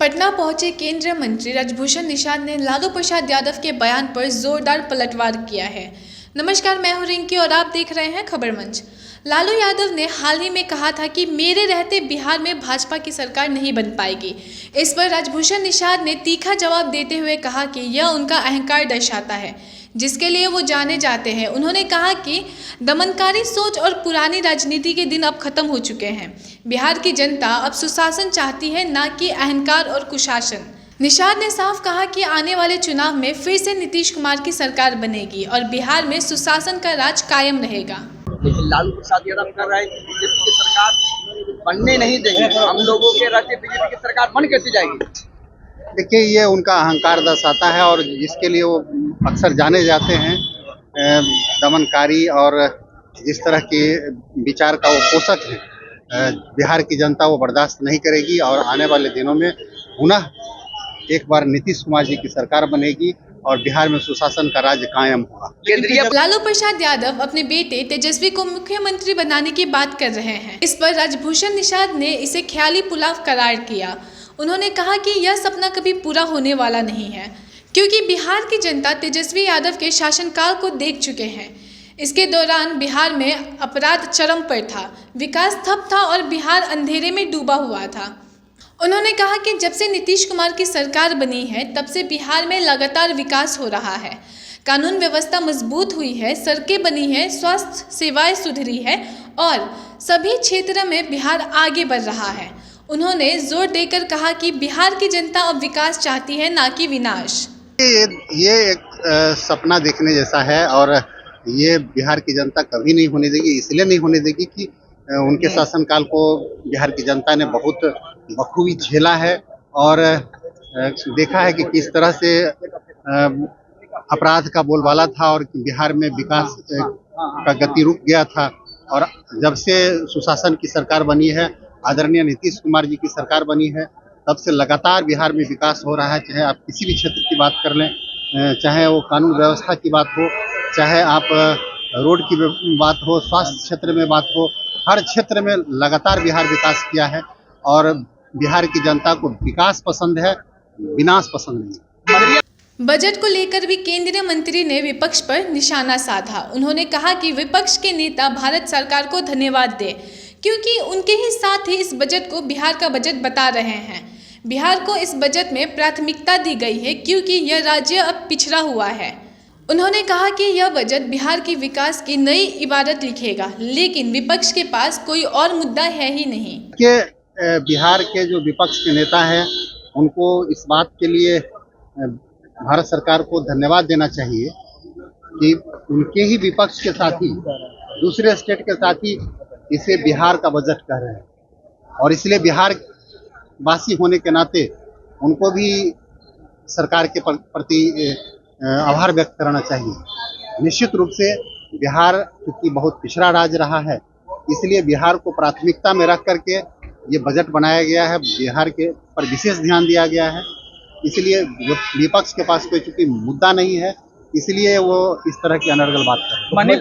पटना पहुंचे केंद्रीय मंत्री राजभूषण निषाद ने लालू प्रसाद यादव के बयान पर जोरदार पलटवार किया है। नमस्कार, मैं हूं रिंकी और आप देख रहे हैं खबर मंच। लालू यादव ने हाल ही में कहा था कि मेरे रहते बिहार में भाजपा की सरकार नहीं बन पाएगी। इस पर राजभूषण निषाद ने तीखा जवाब देते हुए कहा कि यह उनका अहंकार दर्शाता है जिसके लिए वो जाने जाते हैं। उन्होंने कहा कि दमनकारी सोच और पुरानी राजनीति के दिन अब खत्म हो चुके हैं। बिहार की जनता अब सुशासन चाहती है, न कि अहंकार और कुशासन। निषाद ने साफ कहा कि आने वाले चुनाव में फिर से नीतीश कुमार की सरकार बनेगी और बिहार में सुशासन का राज कायम रहेगा। लालू प्रसाद यादव कर रहा है कि बीजेपी की सरकार बनने नहीं देंगे। हम लोगों के राज्य बीजेपी की सरकार बन कैसे जाएगी? देखिए, ये उनका अहंकार दर्शाता है और जिसके लिए वो अक्सर जाने जाते हैं। दमनकारी और जिस तरह के विचार का वो पोषक है, बिहार की जनता वो बर्दाश्त नहीं करेगी और आने वाले दिनों में पुनः एक बार नीतीश कुमार जी की सरकार बनेगी और बिहार में सुशासन का राज्य कायम होगा। लालू प्रसाद यादव अपने बेटे तेजस्वी को मुख्यमंत्री बनाने की बात कर रहे हैं। इस पर राजभूषण निषाद ने इसे ख्याली पुलाव करार किया। उन्होंने कहा कि यह सपना कभी पूरा होने वाला नहीं है, क्योंकि बिहार की जनता तेजस्वी यादव के शासनकाल को देख चुके हैं। इसके दौरान बिहार में अपराध चरम पर था, विकास ठप था और बिहार अंधेरे में डूबा हुआ था। उन्होंने कहा कि जब से नीतीश कुमार की सरकार बनी है तब से बिहार में लगातार विकास हो रहा है। कानून व्यवस्था मजबूत हुई है, सड़कें बनी है, स्वास्थ्य सेवाएं सुधरी है और सभी क्षेत्र में बिहार आगे बढ़ रहा है। उन्होंने जोर देकर कहा कि बिहार की जनता अब विकास चाहती है, ना कि विनाश। ये एक सपना देखने जैसा है और ये बिहार की जनता कभी नहीं होने देगी। इसलिए नहीं होने देगी कि उनके शासनकाल को बिहार की जनता ने बहुत बखूबी झेला है और देखा है कि किस तरह से अपराध का बोलबाला था और बिहार में विकास का गति रुक गया था। और जब से सुशासन की सरकार बनी है, आदरणीय नीतीश कुमार जी की सरकार बनी है, तब से लगातार बिहार में विकास हो रहा है। चाहे आप किसी भी क्षेत्र की बात कर लें, चाहे वो कानून व्यवस्था की बात हो, चाहे आप रोड की बात हो, स्वास्थ्य क्षेत्र में बात हो, हर क्षेत्र में लगातार बिहार विकास किया है और बिहार की जनता को विकास पसंद है, विनाश पसंद नहीं। बजट को लेकर भी केंद्रीय मंत्री ने विपक्ष पर निशाना साधा। उन्होंने कहा कि विपक्ष के नेता भारत सरकार को धन्यवाद दें, क्योंकि उनके ही साथ ही इस बजट को बिहार का बजट बता रहे हैं। बिहार को इस बजट में प्राथमिकता दी गई है क्योंकि यह राज्य अब पिछड़ा हुआ है। उन्होंने कहा कि यह बजट बिहार के विकास की नई इबारत लिखेगा, लेकिन विपक्ष के पास कोई और मुद्दा है ही नहीं। बिहार के जो विपक्ष के नेता हैं, उनको इस बात के लिए भारत सरकार को धन्यवाद देना चाहिए कि उनके ही विपक्ष के साथी दूसरे स्टेट के साथी इसे बिहार का बजट कह रहे हैं और इसलिए बिहार वासी होने के नाते उनको भी सरकार के प्रति आभार व्यक्त करना चाहिए। निश्चित रूप से बिहार क्योंकि बहुत पिछड़ा राज्य रहा है, इसलिए बिहार को प्राथमिकता में रख करके ये बजट बनाया गया है। बिहार के पर विशेष ध्यान दिया गया है, इसलिए विपक्ष के पास कोई चूंकि मुद्दा नहीं है, इसलिए वो इस तरह की अनर्गल बात कर रहे हैं।